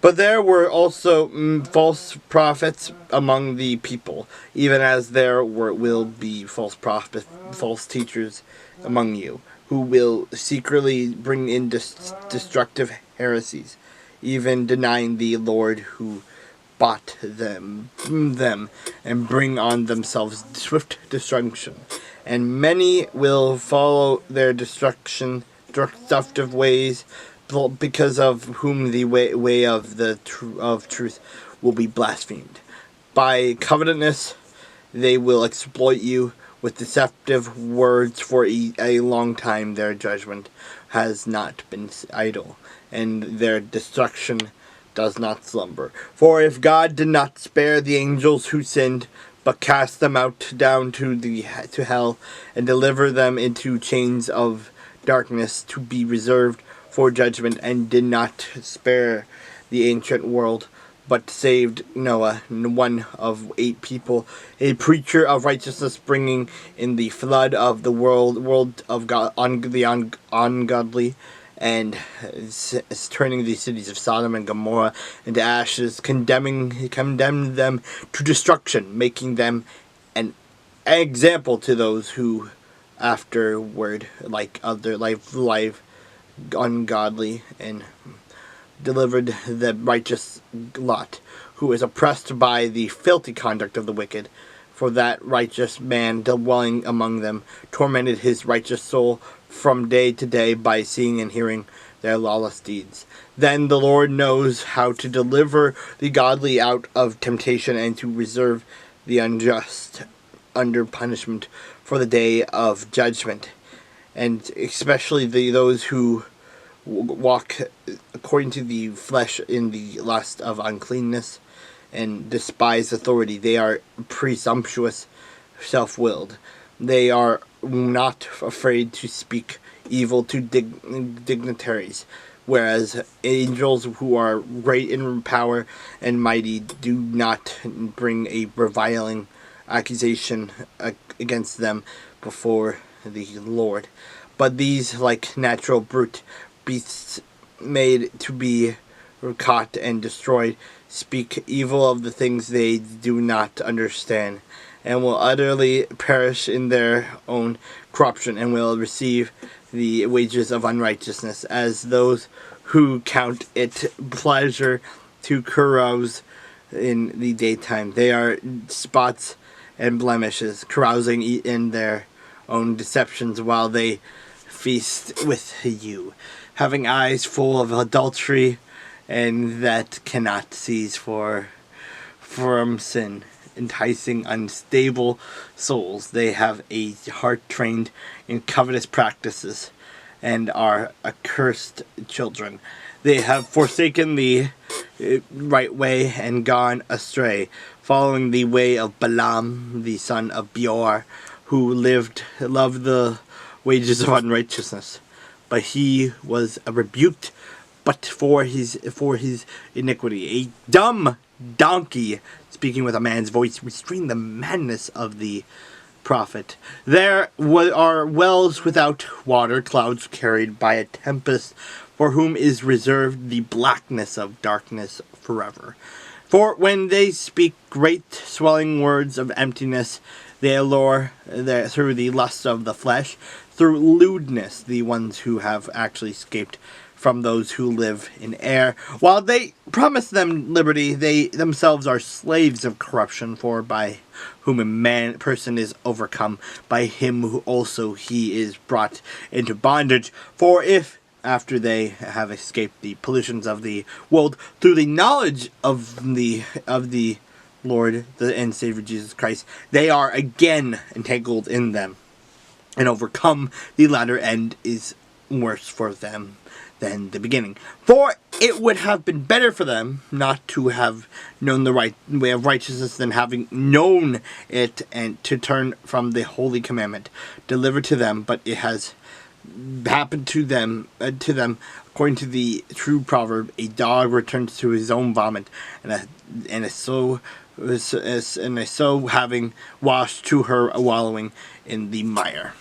But there were also false prophets among the people, even as will be false teachers among you, who will secretly bring in destructive heresies, even denying the Lord who bought them, and bring on themselves swift destruction. And many will follow their destructive ways, because of whom the way of of truth will be blasphemed. By covetousness they will exploit you with deceptive words for a long time. Their judgment has not been idle, and their destruction does not slumber. For if God did not spare the angels who sinned, but cast them out down to hell, and deliver them into chains of darkness to be reserved for judgment, and did not spare the ancient world, but saved Noah, one of 8 people, a preacher of righteousness, bringing in the flood of the world of God on the ungodly, and turning the cities of Sodom and Gomorrah into ashes, condemned them to destruction, making them an example to those who afterward like other life ungodly, and delivered the righteous Lot, who is oppressed by the filthy conduct of the wicked. For that righteous man dwelling among them tormented his righteous soul from day to day by seeing and hearing their lawless deeds. Then the Lord knows how to deliver the godly out of temptation, and to reserve the unjust under punishment for the day of judgment, and especially those who walk according to the flesh in the lust of uncleanness, and despise authority. They are presumptuous, self-willed. They are not afraid to speak evil to dignitaries, whereas angels who are great in power and mighty do not bring a reviling accusation against them before the Lord. But these, like natural brute beasts made to be caught and destroyed, speak evil of the things they do not understand, and will utterly perish in their own corruption, and will receive the wages of unrighteousness, as those who count it pleasure to carouse in the daytime. They are spots and blemishes, carousing in their own deceptions while they feast with you, having eyes full of adultery, and that cannot cease from sin, enticing unstable souls. They have a heart trained in covetous practices, and are accursed children. They have forsaken the right way and gone astray, following the way of Balaam, the son of Beor, who loved the wages of unrighteousness. But he was rebuked but for his iniquity. A dumb donkey, speaking with a man's voice, restrained the madness of the prophet. There are wells without water, clouds carried by a tempest, for whom is reserved the blackness of darkness forever. For when they speak great swelling words of emptiness, they allure through the lust of the flesh, through lewdness, the ones who have actually escaped from those who live in air. While they promise them liberty, they themselves are slaves of corruption, for by whom a person is overcome, by him who also he is brought into bondage. For if, after they have escaped the pollutions of the world, through the knowledge of the Lord and Savior Jesus Christ, they are again entangled in them and overcome, the latter end is worse for them than the beginning. For it would have been better for them not to have known the right way of righteousness than having known it and to turn from the holy commandment delivered to them. But it has happened to them according to the true proverb: a dog returns to his own vomit, and so having washed to her wallowing in the mire.